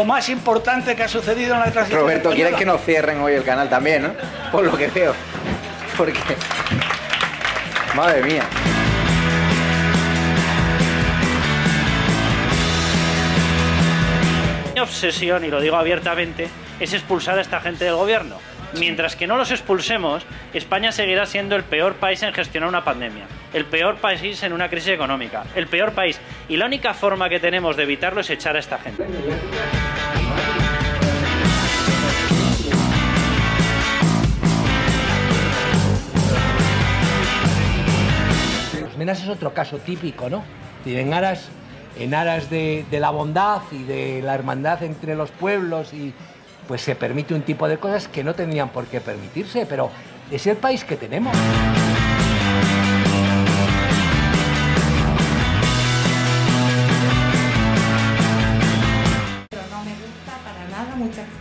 más importante que ha sucedido en la transición Roberto, española. ¿quieres que nos cierren hoy el canal también, no? Por lo que veo. Porque... Madre mía. Mi obsesión, y lo digo abiertamente, es expulsar a esta gente del gobierno. Mientras que no los expulsemos, España seguirá siendo el peor país en gestionar una pandemia, el peor país en una crisis económica, el peor país. Y la única forma que tenemos de evitarlo es echar a esta gente. Los Menas es otro caso típico, ¿no? En aras de la bondad y de la hermandad entre los pueblos, y pues se permite un tipo de cosas que no tendrían por qué permitirse, pero es el país que tenemos. Pero no me gusta para nada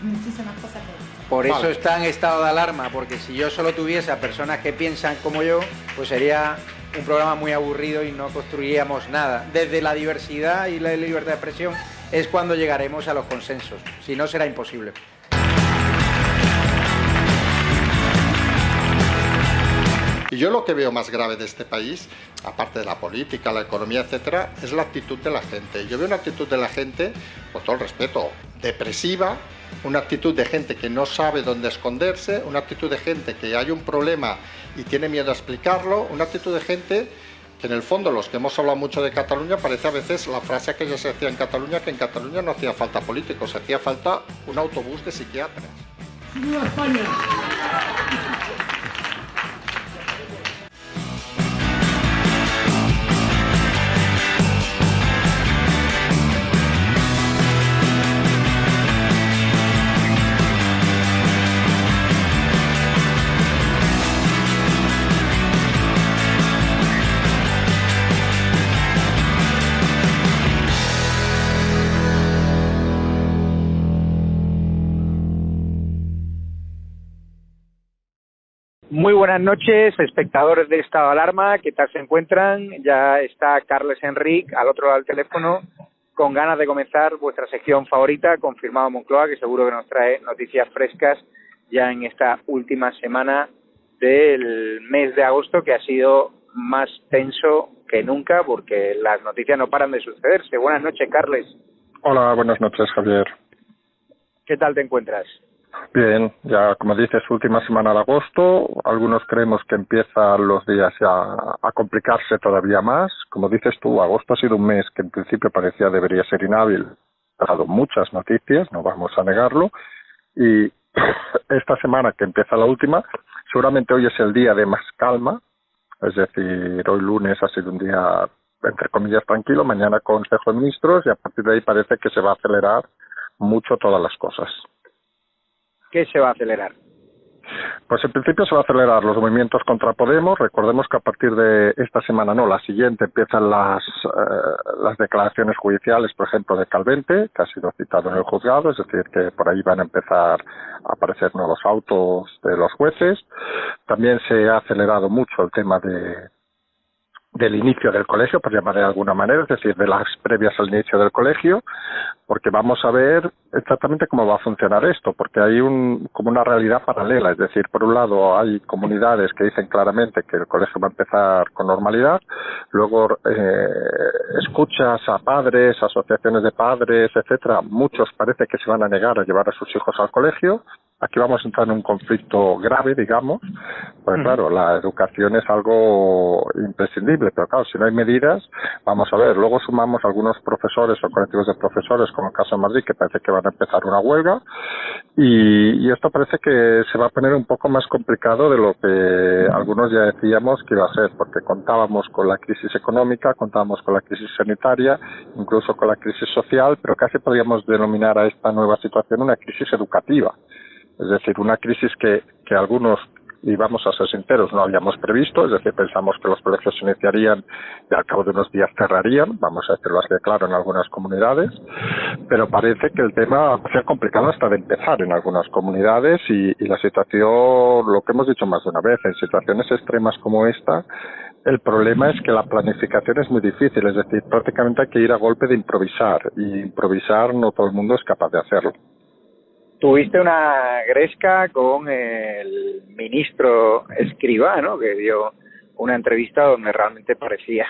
muchísimas cosas que he dicho. Por eso está en estado de alarma, porque si yo solo tuviese a personas que piensan como yo, pues sería un programa muy aburrido y no construiríamos nada. Desde la diversidad y la libertad de expresión es cuando llegaremos a los consensos, si no será imposible. Y yo lo que veo más grave de este país, aparte de la política, la economía, etcétera, es la actitud de la gente. Yo veo una actitud de la gente, con todo el respeto, depresiva, una actitud de gente que no sabe dónde esconderse, una actitud de gente que hay un problema y tiene miedo a explicarlo, una actitud de gente que en el fondo, los que hemos hablado mucho de Cataluña, parece a veces la frase que ya se decía en Cataluña, que en Cataluña no hacía falta políticos, hacía falta un autobús de psiquiatras. ¡Viva España! Muy buenas noches, espectadores de Estado de Alarma, ¿qué tal se encuentran? Ya está Carles Enric al otro lado del teléfono, con ganas de comenzar vuestra sección favorita, Confirmado Moncloa, que seguro que nos trae noticias frescas ya en esta última semana del mes de agosto, que ha sido más tenso que nunca, porque las noticias no paran de sucederse. Buenas noches, Carles. Hola, buenas noches, Javier. ¿Qué tal te encuentras? Bien, ya como dices, última semana de agosto, algunos creemos que empiezan los días ya a complicarse todavía más. Como dices tú, agosto ha sido un mes que en principio parecía debería ser inhábil. Ha dado muchas noticias, no vamos a negarlo, y esta semana que empieza la última, seguramente hoy es el día de más calma, es decir, hoy lunes ha sido un día, entre comillas, tranquilo, mañana Consejo de Ministros, y a partir de ahí parece que se va a acelerar mucho todas las cosas. ¿Qué se va a acelerar? Pues en principio se va a acelerar los movimientos contra Podemos. Recordemos que a partir de esta semana, no, la siguiente, empiezan las declaraciones judiciales, por ejemplo, de Calvente, que ha sido citado en el juzgado, es decir, que por ahí van a empezar a aparecer nuevos autos de los jueces. También se ha acelerado mucho el tema del inicio del colegio, por llamar de alguna manera, es decir, de las previas al inicio del colegio, porque vamos a ver exactamente cómo va a funcionar esto, porque hay como una realidad paralela, es decir, por un lado hay comunidades que dicen claramente que el colegio va a empezar con normalidad, luego escuchas a padres, asociaciones de padres, etcétera, muchos parece que se van a negar a llevar a sus hijos al colegio. Aquí vamos a entrar en un conflicto grave, digamos, pues claro, la educación es algo imprescindible, pero claro, si no hay medidas, vamos a ver, luego sumamos algunos profesores o colectivos de profesores, como el caso de Madrid, que parece que van a empezar una huelga, y esto parece que se va a poner un poco más complicado de lo que algunos ya decíamos que iba a ser, porque contábamos con la crisis económica, contábamos con la crisis sanitaria, incluso con la crisis social, pero casi podríamos denominar a esta nueva situación una crisis educativa. Es decir, una crisis que algunos y vamos a ser sinceros, no habíamos previsto, es decir, pensamos que los colegios se iniciarían y al cabo de unos días cerrarían, vamos a decirlo así de claro, en algunas comunidades, pero parece que el tema se ha complicado hasta de empezar en algunas comunidades y la situación, lo que hemos dicho más de una vez, en situaciones extremas como esta, el problema es que la planificación es muy difícil, es decir, prácticamente hay que ir a golpe de improvisar, y improvisar no todo el mundo es capaz de hacerlo. Tuviste una gresca con el ministro Escrivá, ¿no? Que dio una entrevista donde realmente parecía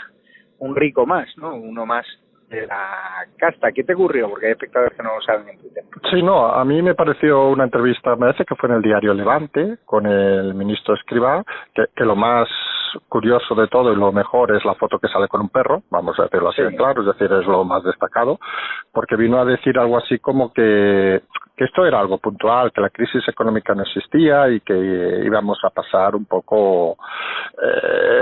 un rico más, ¿no? Uno más de la casta. ¿Qué te ocurrió? Porque hay espectadores que no lo saben en Twitter. Sí, no, a mí me pareció una entrevista, me parece que fue en el diario Levante, con el ministro Escrivá, que lo más curioso de todo y lo mejor es la foto que sale con un perro, vamos a decirlo así de claro, es decir, es lo más destacado, porque vino a decir algo así como que esto era algo puntual, que la crisis económica no existía y que íbamos a pasar un poco,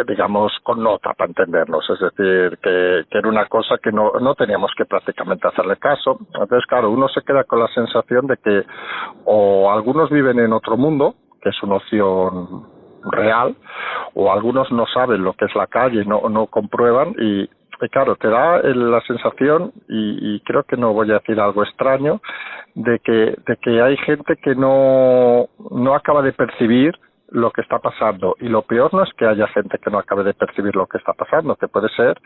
digamos, con nota para entendernos, es decir, que era una cosa que no teníamos que prácticamente hacerle caso. Entonces, claro, uno se queda con la sensación de que o algunos viven en otro mundo, que es una opción real, o algunos no saben lo que es la calle, no comprueban y claro, te da la sensación, y creo que no voy a decir algo extraño, de que hay gente que no acaba de percibir lo que está pasando, y lo peor no es que haya gente que no acabe de percibir lo que está pasando, que puede ser,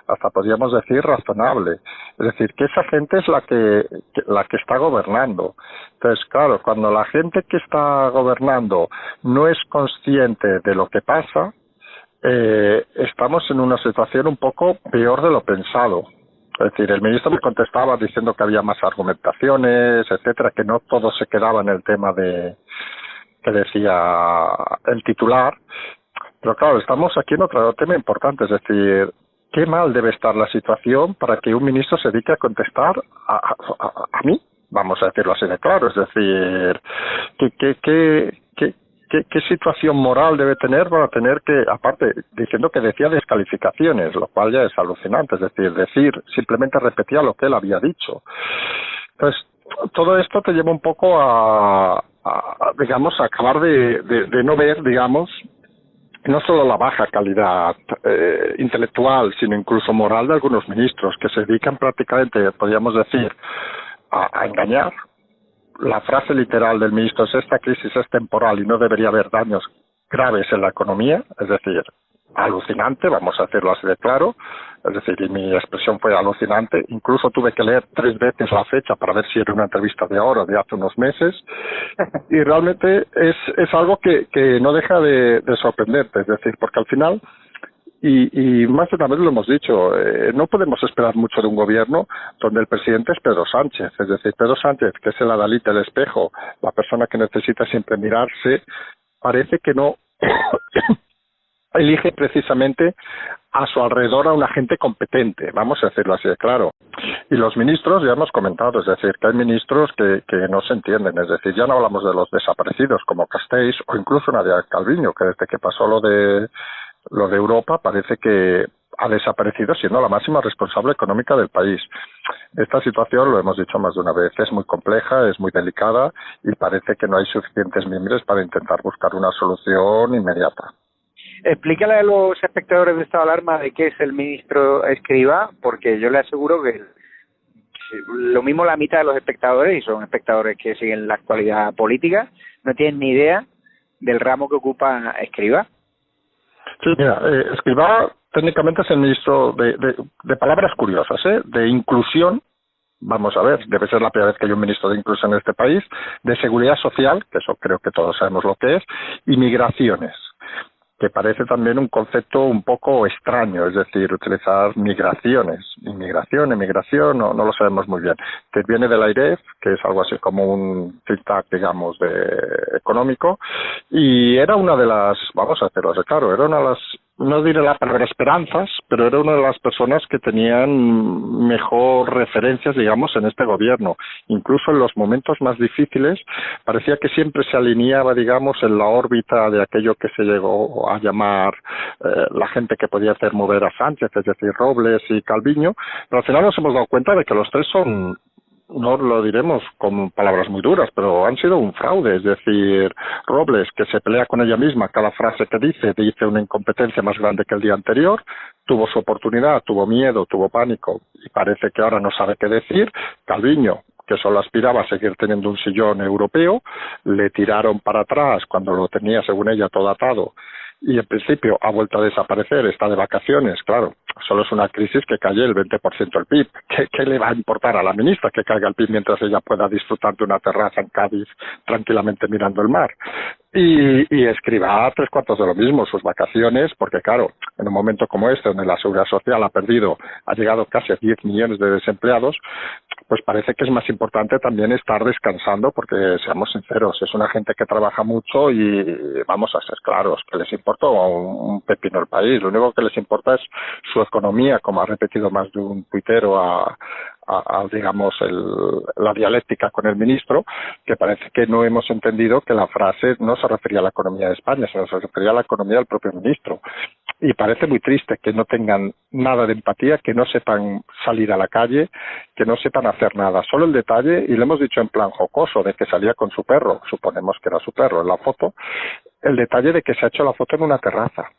hasta podríamos decir, razonable. Es decir, que esa gente es la que está gobernando. Entonces, claro, cuando la gente que está gobernando no es consciente de lo que pasa, estamos en una situación un poco peor de lo pensado. Es decir, el ministro me contestaba diciendo que había más argumentaciones, etcétera, que no todo se quedaba en el tema que decía el titular. Pero claro, estamos aquí en otro tema importante, es decir, qué mal debe estar la situación para que un ministro se dedique a contestar a mí, vamos a decirlo así de claro, es decir, ¿Qué situación moral debe tener para tener que, aparte, diciendo que decía descalificaciones, lo cual ya es alucinante, es decir, simplemente repetía lo que él había dicho. Entonces, todo esto te lleva un poco a digamos, a acabar de no ver, digamos, no solo la baja calidad intelectual, sino incluso moral de algunos ministros que se dedican prácticamente, podríamos decir, a engañar. La frase literal del ministro es: esta crisis es temporal y no debería haber daños graves en la economía, es decir, alucinante, vamos a decirlo así de claro, es decir, y mi expresión fue alucinante, incluso tuve que leer 3 veces la fecha para ver si era una entrevista de ahora o de hace unos meses, y realmente es algo que no deja de sorprenderte, es decir, porque al final, y más de una vez lo hemos dicho, no podemos esperar mucho de un gobierno donde el presidente es Pedro Sánchez, es decir, Pedro Sánchez, que es el adalid del espejo, la persona que necesita siempre mirarse, parece que no elige precisamente a su alrededor a una gente competente, vamos a decirlo así de claro. Y los ministros, ya hemos comentado, es decir, que hay ministros que no se entienden, es decir, ya no hablamos de los desaparecidos como Castells o incluso Nadia Calviño, que desde que pasó lo de Europa parece que ha desaparecido siendo la máxima responsable económica del país. Esta situación, lo hemos dicho más de una vez, es muy compleja, es muy delicada y parece que no hay suficientes miembros para intentar buscar una solución inmediata. Explícale a los espectadores de estado de alarma de qué es el ministro Escrivá, porque yo le aseguro que lo mismo la mitad de los espectadores, y son espectadores que siguen la actualidad política, no tienen ni idea del ramo que ocupa Escrivá. Sí, mira, Escrivá técnicamente es el ministro de palabras curiosas, de inclusión, vamos a ver, debe ser la primera vez que hay un ministro de inclusión en este país, de seguridad social, que eso creo que todos sabemos lo que es, y migraciones, que parece también un concepto un poco extraño, es decir, utilizar migración, no lo sabemos muy bien, que viene del AIREF, que es algo así como un think tank, digamos, económico, y era una de las, vamos a hacerlo claro, era una de las, no diré la palabra esperanzas, pero era una de las personas que tenían mejor referencias, digamos, en este gobierno. Incluso en los momentos más difíciles parecía que siempre se alineaba, digamos, en la órbita de aquello que se llegó a llamar la gente que podía hacer mover a Sánchez, es decir, Robles y Calviño, pero al final nos hemos dado cuenta de que los tres son no lo diremos con palabras muy duras, pero han sido un fraude. Es decir, Robles, que se pelea con ella misma, cada frase que dice una incompetencia más grande que el día anterior, tuvo su oportunidad, tuvo miedo, tuvo pánico y parece que ahora no sabe qué decir. Calviño, que solo aspiraba a seguir teniendo un sillón europeo, le tiraron para atrás cuando lo tenía, según ella, todo atado, y en principio ha vuelto a desaparecer, está de vacaciones, claro. Solo es una crisis que cae el 20% del PIB. ¿Qué le va a importar a la ministra que caiga el PIB mientras ella pueda disfrutar de una terraza en Cádiz tranquilamente mirando el mar? Y Escrivá 3/4 de lo mismo, sus vacaciones, porque claro, en un momento como este, donde la Seguridad Social ha llegado casi a 10 millones de desempleados, pues parece que es más importante también estar descansando, porque seamos sinceros, es una gente que trabaja mucho y vamos a ser claros, que les importa un pepino el país, lo único que les importa es su economía, como ha repetido más de un tuitero digamos, la dialéctica con el ministro, que parece que no hemos entendido que la frase no se refería a la economía de España, sino se refería a la economía del propio ministro. Y parece muy triste que no tengan nada de empatía, que no sepan salir a la calle, que no sepan hacer nada. Solo el detalle, y lo hemos dicho en plan jocoso, de que salía con su perro, suponemos que era su perro en la foto, el detalle de que se ha hecho la foto en una terraza.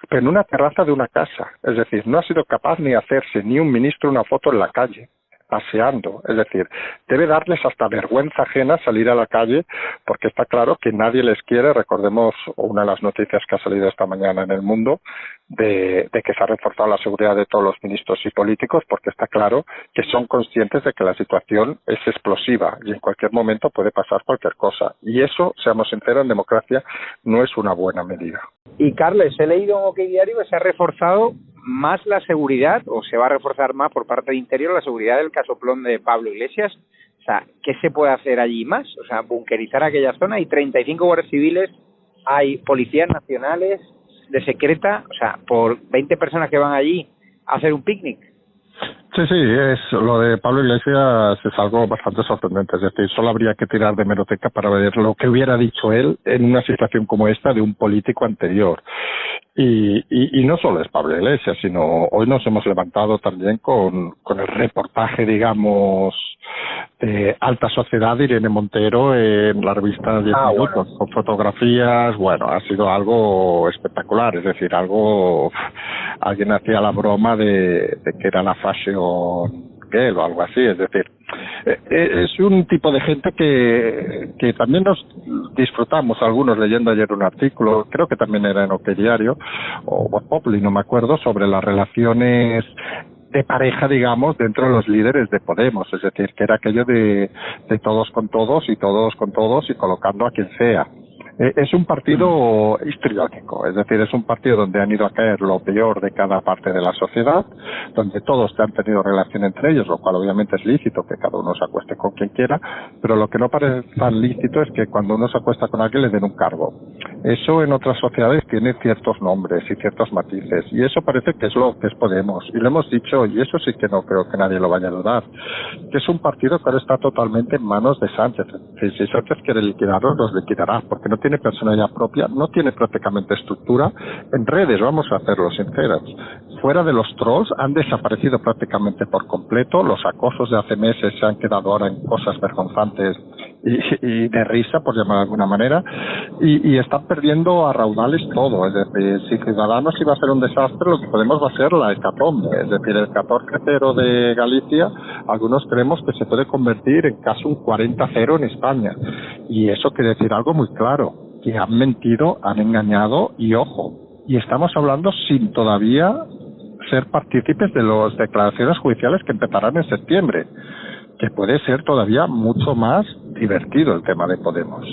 Pero en una terraza de una casa. Es decir, no ha sido capaz ni hacerse ni un ministro una foto en la calle, paseando. Es decir, debe darles hasta vergüenza ajena salir a la calle, porque está claro que nadie les quiere. Recordemos una de las noticias que ha salido esta mañana en El Mundo, de que se ha reforzado la seguridad de todos los ministros y políticos, porque está claro que son conscientes de que la situación es explosiva y en cualquier momento puede pasar cualquier cosa. Y eso, seamos sinceros, en democracia no es una buena medida. Y Carles, he leído en OK Diario que se ha reforzado más la seguridad, o se va a reforzar más por parte de Interior, la seguridad del casoplón de Pablo Iglesias. O sea, ¿qué se puede hacer allí más? O sea, bunkerizar aquella zona. Hay 35 guardias civiles, hay policías nacionales de secreta, o sea, por 20 personas que van allí a hacer un picnic. Sí, lo de Pablo Iglesias es algo bastante sorprendente. Es decir, solo habría que tirar de hemeroteca para ver lo que hubiera dicho él en una situación como esta de un político anterior. Y no solo es Pablo Iglesias, sino hoy nos hemos levantado también con el reportaje, digamos, de alta sociedad de Irene Montero en la revista 10 Minutos, con fotografías. Bueno, ha sido algo espectacular. Es decir, alguien hacía la broma de que era la fashion girl o algo así. Es decir, es un tipo de gente que también nos disfrutamos algunos leyendo ayer un artículo, creo que también era en OK Diario o Voz Populi, no me acuerdo, sobre las relaciones de pareja, digamos, dentro de los líderes de Podemos. Es decir, que era aquello de todos con todos y todos con todos y colocando a quien sea. Es un partido histriónico, es decir, es un partido donde han ido a caer lo peor de cada parte de la sociedad, donde todos han tenido relación entre ellos, lo cual obviamente es lícito, que cada uno se acueste con quien quiera, pero lo que no parece tan lícito es que cuando uno se acuesta con alguien le den un cargo. Eso en otras sociedades tiene ciertos nombres y ciertos matices, y eso parece que es lo que es Podemos, y lo hemos dicho, y eso sí que no creo que nadie lo vaya a dudar, que es un partido que ahora está totalmente en manos de Sánchez. Si Sánchez quiere liquidarlos, los liquidará, porque no tiene personalidad propia, no tiene prácticamente estructura. En redes, vamos a hacerlo sinceros, fuera de los trolls han desaparecido prácticamente por completo. Los acosos de hace meses se han quedado ahora en cosas vergonzantes y de risa, por llamar de alguna manera, y están perdiendo a raudales todo. Es decir, si Ciudadanos iba a ser un desastre, lo que Podemos va a ser la hecatombe. Es decir, el 14-0 de Galicia, algunos creemos que se puede convertir en casi un 40-0 en España, y eso quiere decir algo muy claro, que han mentido, han engañado, y ojo, y estamos hablando sin todavía ser partícipes de las declaraciones judiciales que empezarán en septiembre, que puede ser todavía mucho más divertido el tema de Podemos.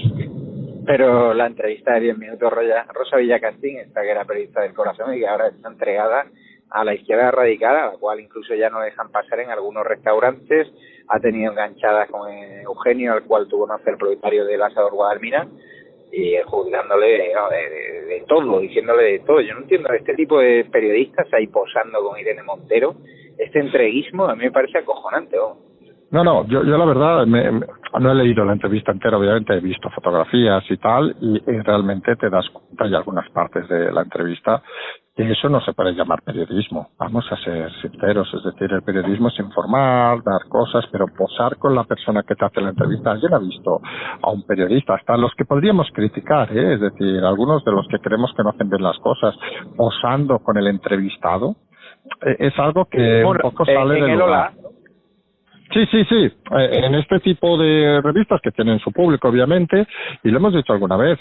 Pero la entrevista de 10 minutos, Rosa Villacastín, esta que era periodista del Corazón y que ahora está entregada a la izquierda radical, a la cual incluso ya no dejan pasar en algunos restaurantes, ha tenido enganchadas con Eugenio, al cual tuvo conocer el propietario del Asador Guadalmina, y juzgándole de todo, diciéndole de todo. Yo no entiendo este tipo de periodistas ahí posando con Irene Montero, este entreguismo a mí me parece acojonante, ¿no? No, yo la verdad no he leído la entrevista entera, obviamente he visto fotografías y tal, y realmente te das cuenta de algunas partes de la entrevista que eso no se puede llamar periodismo. Vamos a ser sinceros, es decir, el periodismo es informar, dar cosas, pero posar con la persona que te hace la entrevista. ¿Alguien ha visto a un periodista, hasta los que podríamos criticar, es decir, algunos de los que creemos que no hacen bien las cosas, posando con el entrevistado? Es algo que un poco sale del lugar. Sí. En este tipo de revistas que tienen su público, obviamente, y lo hemos dicho alguna vez,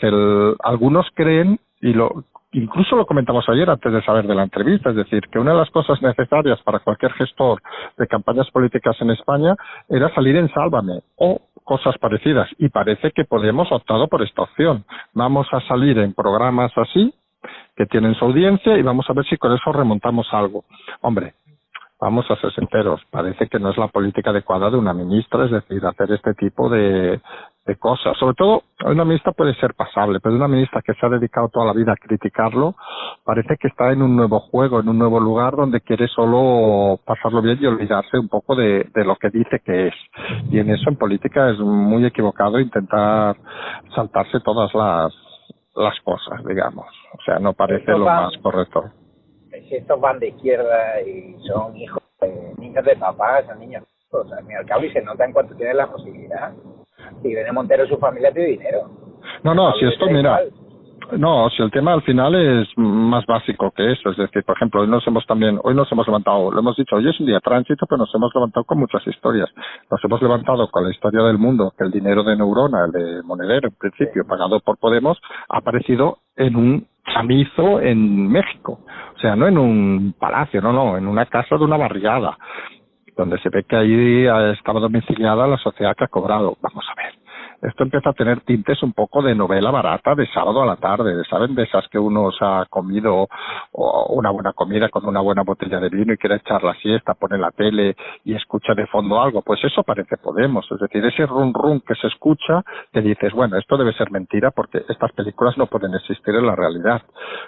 algunos creen, incluso lo comentamos ayer antes de saber de la entrevista, es decir, que una de las cosas necesarias para cualquier gestor de campañas políticas en España era salir en Sálvame o cosas parecidas, y parece que Podemos ha optado por esta opción. Vamos a salir en programas así, que tienen su audiencia, y vamos a ver si con eso remontamos algo. Hombre, vamos a ser sinceros, parece que no es la política adecuada de una ministra, es decir, hacer este tipo de cosas. Sobre todo, una ministra puede ser pasable, pero una ministra que se ha dedicado toda la vida a criticarlo, parece que está en un nuevo juego, en un nuevo lugar donde quiere solo pasarlo bien y olvidarse un poco de lo que dice que es. Y en eso, en política, es muy equivocado intentar saltarse todas las cosas, digamos. O sea, no parece lo más correcto. Si estos van de izquierda y son hijos de niños de papá, son niños, o sea, al fin y al cabo, y se nota en cuanto tienen la posibilidad. Si Irene Montero y su familia tiene dinero. No, si esto, mira, si el tema al final es más básico que eso, es decir, por ejemplo, hoy nos hemos levantado, lo hemos dicho, hoy es un día de tránsito, pero nos hemos levantado con muchas historias. Nos hemos levantado con la historia del mundo, que el dinero de Neurona, el de Monedero, en principio, pagado por Podemos, ha aparecido en un chamizo en México. O sea, no en un palacio, no, en una casa de una barriada, donde se ve que ahí estaba domiciliada la sociedad que ha cobrado. Vamos a ver. Esto empieza a tener tintes un poco de novela barata de sábado a la tarde, ¿saben? De esas que uno se ha comido una buena comida con una buena botella de vino y quiere echar la siesta, pone la tele y escucha de fondo algo. Pues eso parece Podemos, es decir, ese rum rum que se escucha, que dices, bueno, esto debe ser mentira porque estas películas no pueden existir en la realidad.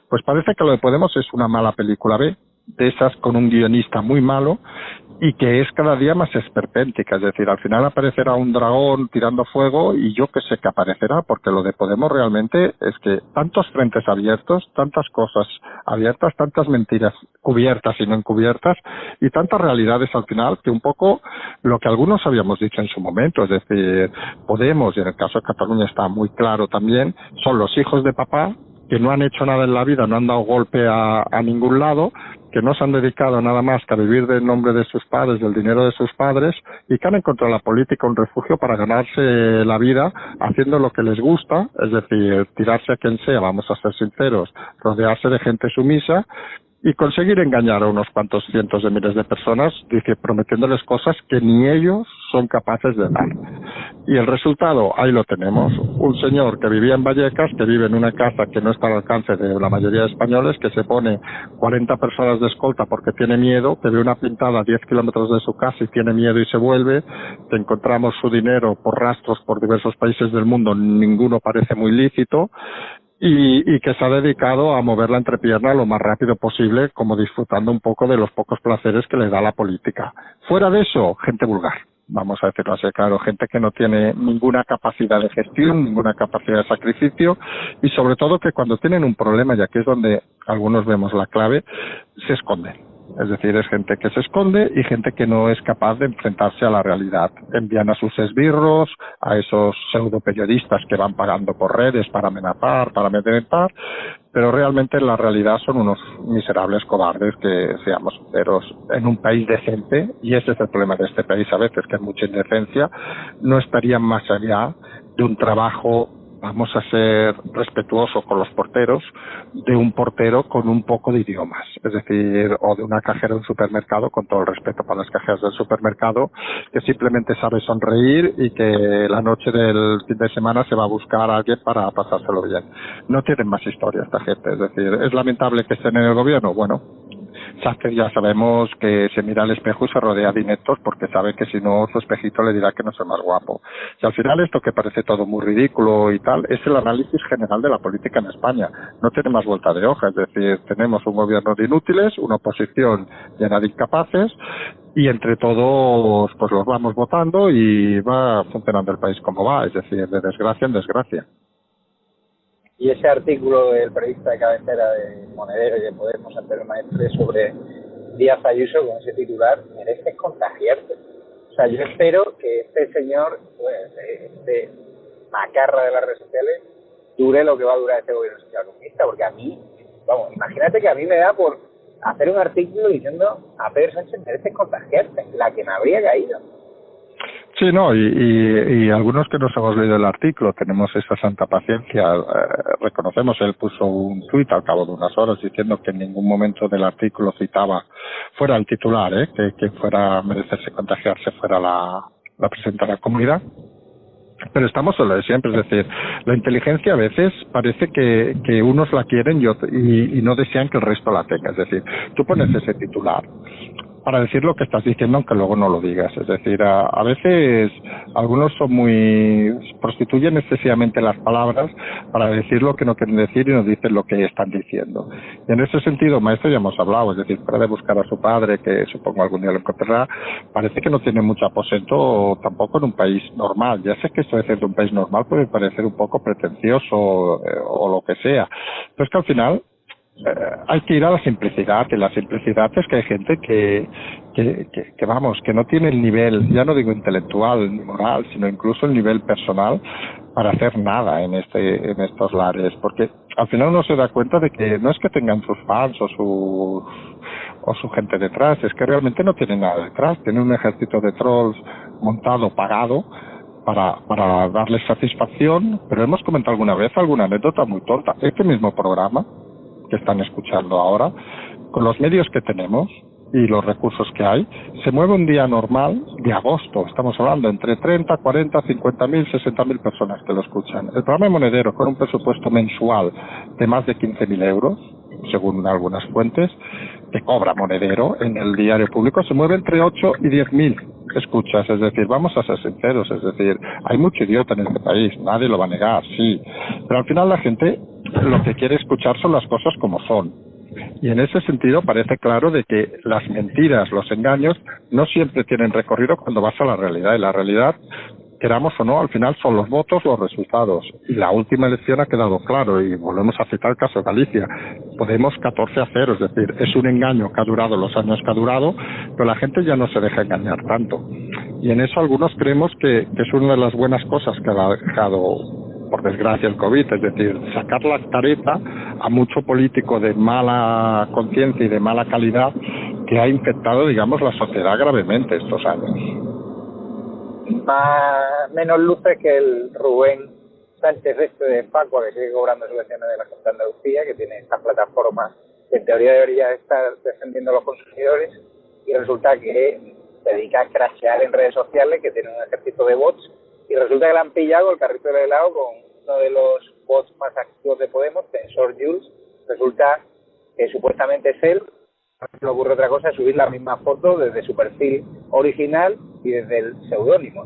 Pues parece que lo de Podemos es una mala película B, de esas con un guionista muy malo, y que es cada día más esperpéntica, es decir, al final aparecerá un dragón tirando fuego y yo que sé que aparecerá, porque lo de Podemos realmente es que tantos frentes abiertos, tantas cosas abiertas, tantas mentiras cubiertas y no encubiertas y tantas realidades al final, que un poco lo que algunos habíamos dicho en su momento, es decir, Podemos, y en el caso de Cataluña está muy claro también, son los hijos de papá que no han hecho nada en la vida, no han dado golpe a ningún lado, que no se han dedicado nada más que a vivir del nombre de sus padres, del dinero de sus padres, y que han encontrado en la política un refugio para ganarse la vida haciendo lo que les gusta, es decir, tirarse a quien sea, vamos a ser sinceros, rodearse de gente sumisa y conseguir engañar a unos cuantos cientos de miles de personas, prometiéndoles cosas que ni ellos son capaces de dar. Y el resultado, ahí lo tenemos. Un señor que vivía en Vallecas, que vive en una casa que no está al alcance de la mayoría de españoles, que se pone 40 personas de escolta porque tiene miedo, que ve una pintada a 10 kilómetros de su casa y tiene miedo y se vuelve, que encontramos su dinero por rastros por diversos países del mundo, ninguno parece muy lícito, y que se ha dedicado a mover la entrepierna lo más rápido posible, como disfrutando un poco de los pocos placeres que le da la política. Fuera de eso, gente vulgar. Vamos a decirlo así, claro, gente que no tiene ninguna capacidad de gestión, ninguna capacidad de sacrificio y sobre todo que cuando tienen un problema, y aquí es donde algunos vemos la clave, se esconden. Es decir, es gente que se esconde y gente que no es capaz de enfrentarse a la realidad. Envían a sus esbirros, a esos pseudo periodistas que van pagando por redes para amenazar, para amedrentar, pero realmente en la realidad son unos miserables cobardes que, seamos sinceros, en un país decente, y ese es el problema de este país a veces, que hay mucha indecencia, no estarían más allá de un trabajo, vamos a ser respetuosos con los porteros, de un portero con un poco de idiomas, es decir, o de una cajera de un supermercado, con todo el respeto para las cajeras del supermercado, que simplemente sabe sonreír y que la noche del fin de semana se va a buscar a alguien para pasárselo bien. No tienen más historia esta gente, es decir, ¿es lamentable que estén en el gobierno? Bueno, Sánchez ya sabemos que se mira al espejo y se rodea de ineptos porque sabe que si no su espejito le dirá que no es el más guapo. Y al final esto que parece todo muy ridículo y tal es el análisis general de la política en España. No tiene más vuelta de hoja, es decir, tenemos un gobierno de inútiles, una oposición llena de incapaces y entre todos pues los vamos votando y va funcionando el país como va, es decir, de desgracia en desgracia. Y ese artículo del periodista de cabecera de Monedero y de Podemos, Antonio Maestre, sobre Díaz Ayuso con ese titular, merece contagiarte. O sea, yo espero que este señor, pues, este macarra de las redes sociales, dure lo que va a durar este gobierno social comunista, porque a mí, vamos, imagínate que a mí me da por hacer un artículo diciendo a Pedro Sánchez merece contagiarte, la que me habría caído. Sí, no, y algunos que nos hemos leído el artículo tenemos esa santa paciencia, reconocemos, él puso un tuit al cabo de unas horas diciendo que en ningún momento del artículo citaba, fuera el titular, que fuera merecerse contagiarse, fuera la presidenta de la comunidad. Pero estamos en lo de siempre, es decir, la inteligencia a veces parece que unos la quieren y no desean que el resto la tenga. Es decir, tú pones ese titular para decir lo que estás diciendo aunque luego no lo digas. Es decir, a veces algunos prostituyen excesivamente las palabras para decir lo que no quieren decir y no dicen lo que están diciendo. Y en ese sentido, Maestro, ya hemos hablado, es decir, para de buscar a su padre, que supongo algún día lo encontrará, parece que no tiene mucho aposento tampoco en un país normal. Ya sé que esto de decir de un país normal puede parecer un poco pretencioso o lo que sea, pero es que al final hay que ir a la simplicidad, y la simplicidad es que hay gente que vamos, que no tiene el nivel, ya no digo intelectual ni moral, sino incluso el nivel personal para hacer nada en estos lares, porque al final uno se da cuenta de que no es que tengan sus fans o su gente detrás, es que realmente no tienen nada detrás, tienen un ejército de trolls montado, pagado, para darles satisfacción. Pero hemos comentado alguna vez alguna anécdota muy tonta. Este mismo programa que están escuchando ahora, con los medios que tenemos y los recursos que hay, se mueve un día normal de agosto. Estamos hablando entre 30, 40, 50.000, 60.000 personas que lo escuchan. El programa de Monedero, con un presupuesto mensual de más de 15.000 euros, según algunas fuentes, que cobra Monedero en el diario público, se mueve entre 8 y 10.000 escuchas. Es decir, vamos a ser sinceros, es decir, hay mucho idiota en este país, nadie lo va a negar, sí, pero al final la gente lo que quiere escuchar son las cosas como son. Y en ese sentido parece claro de que las mentiras, los engaños, no siempre tienen recorrido cuando vas a la realidad. Y la realidad, queramos o no, al final son los votos, los resultados. Y la última elección ha quedado claro, y volvemos a citar el caso de Galicia. Podemos 14-0, es decir, es un engaño que ha durado los años que ha durado, pero la gente ya no se deja engañar tanto. Y en eso algunos creemos que es una de las buenas cosas que ha dejado, por desgracia, el COVID, es decir, sacar la careta a mucho político de mala conciencia y de mala calidad que ha infectado, digamos, la sociedad gravemente estos años. Menos luces que el Rubén Sánchez de Facua, que sigue cobrando subvenciones de la Junta de Andalucía, que tiene estas plataformas que en teoría debería estar defendiendo a los consumidores, y resulta que se dedica a crashear en redes sociales, que tiene un ejército de bots, y resulta que le han pillado el carrito del helado con uno de los bots más activos de Podemos, Tensor Jules. Resulta que supuestamente es él. No se le ocurre otra cosa, subir la misma foto desde su perfil original y desde el seudónimo.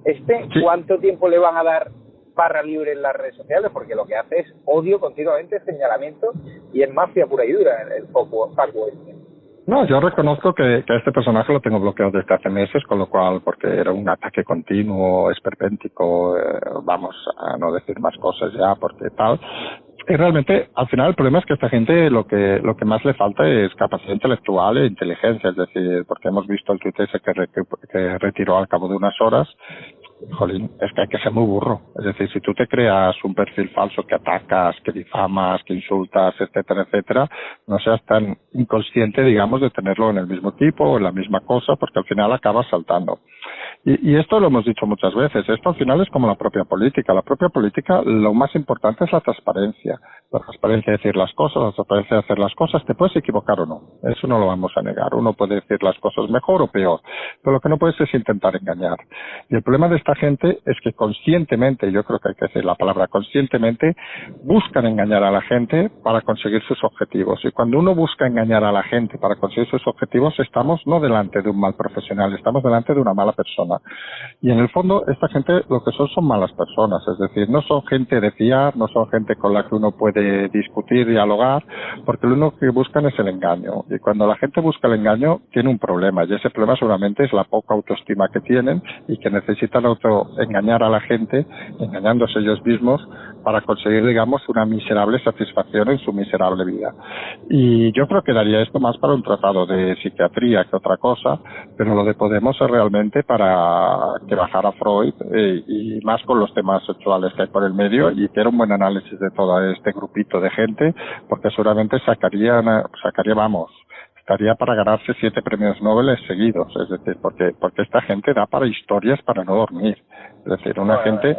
Sí. ¿Cuánto tiempo le van a dar barra libre en las redes sociales? Porque lo que hace es odio continuamente, señalamiento, y es mafia pura y dura el Facua este. No, yo reconozco que a este personaje lo tengo bloqueado desde hace meses, con lo cual, porque era un ataque continuo, esperpéntico, vamos a no decir más cosas ya, porque tal. Y realmente, al final, el problema es que a esta gente lo que más le falta es capacidad intelectual e inteligencia, es decir, porque hemos visto el tuit ese que retiró al cabo de unas horas. Jolín, es que hay que ser muy burro. Es decir, si tú te creas un perfil falso que atacas, que difamas, que insultas, etcétera, etcétera, no seas tan inconsciente, digamos, de tenerlo en el mismo tipo o en la misma cosa, porque al final acabas saltando. Y esto lo hemos dicho muchas veces. Esto al final es como la propia política. La propia política, lo más importante es la transparencia. La transparencia de decir las cosas, la transparencia de hacer las cosas. Te puedes equivocar o no. Eso no lo vamos a negar. Uno puede decir las cosas mejor o peor. Pero lo que no puedes es intentar engañar. Y el problema de esta gente es que conscientemente, yo creo que hay que decir la palabra conscientemente, buscan engañar a la gente para conseguir sus objetivos. Y cuando uno busca engañar a la gente para conseguir sus objetivos, estamos no delante de un mal profesional, estamos delante de una mala persona. Y en el fondo, esta gente lo que son malas personas, es decir, no son gente de fiar, no son gente con la que uno puede discutir, dialogar, porque lo único que buscan es el engaño. Y cuando la gente busca el engaño, tiene un problema, y ese problema seguramente es la poca autoestima que tienen y que necesitan engañar a la gente, engañándose ellos mismos, para conseguir, digamos, una miserable satisfacción en su miserable vida. Y yo creo que daría esto más para un tratado de psiquiatría que otra cosa, pero lo de Podemos es realmente para que bajara Freud y más con los temas sexuales que hay por el medio, y que era un buen análisis de todo este grupito de gente, porque seguramente estaría para ganarse 7 premios Nobel seguidos, es decir, porque esta gente da para historias para no dormir, es decir, una gente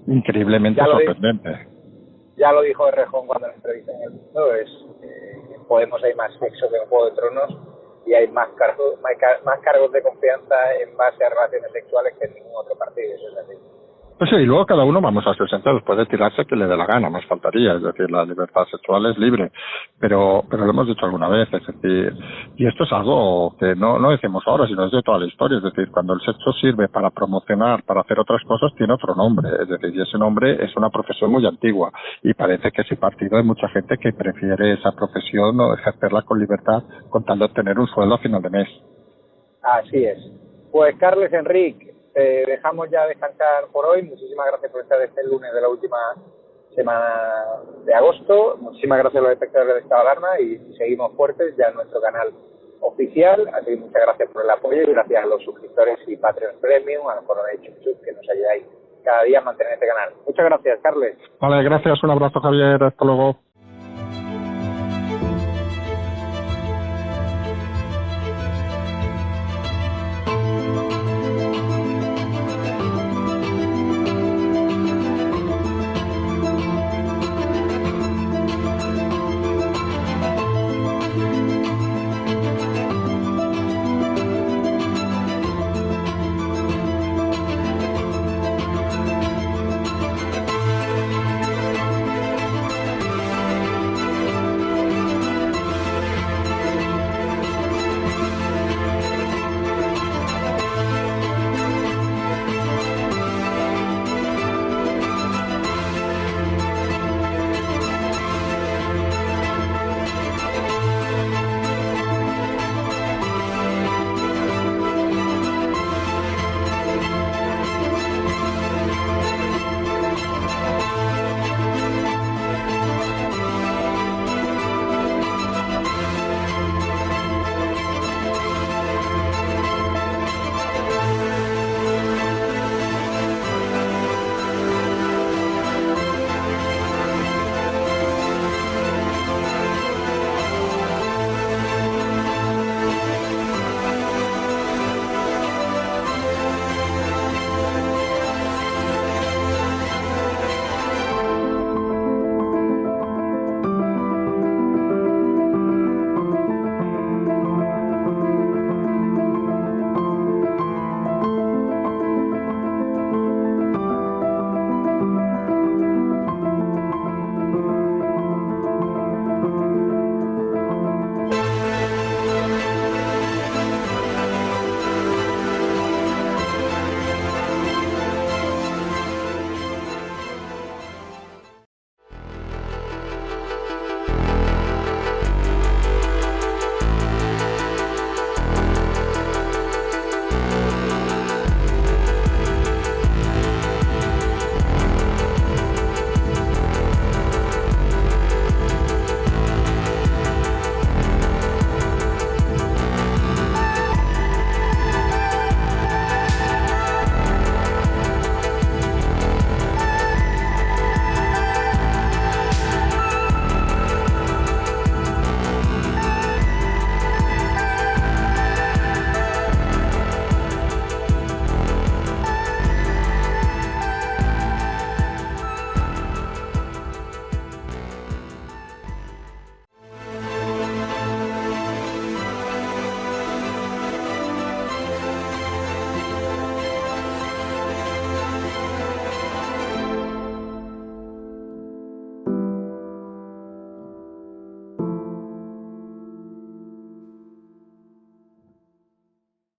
increíblemente sorprendente. Ya lo dijo Errejón cuando la entrevista en El Mundo, en Podemos hay más sexo que en Juego de Tronos, y hay más cargos de confianza en base a relaciones sexuales que en ningún otro partido, eso es así. Pues sí, y luego cada uno, vamos a ser sinceros, puede tirarse que le dé la gana, más faltaría, es decir, la libertad sexual es libre, pero lo hemos dicho alguna vez, es decir, y esto es algo que no decimos ahora, sino es de toda la historia, es decir, cuando el sexo sirve para promocionar, para hacer otras cosas, tiene otro nombre, es decir, y ese nombre es una profesión muy antigua, y parece que ese partido hay mucha gente que prefiere esa profesión o ejercerla con libertad, con tal de obtener un sueldo a final de mes. Así es. Pues Carles Enric, dejamos ya descansar por hoy. Muchísimas gracias por estar este lunes de la última semana de agosto. Muchísimas gracias a los espectadores de Estado de Alarma y seguimos fuertes ya en nuestro canal oficial. Así que muchas gracias por el apoyo y gracias a los suscriptores y Patreon Premium, a los Coronel Chup que nos ayudáis cada día a mantener este canal. Muchas gracias, Carles. Vale, gracias. Un abrazo, Javier. Hasta luego.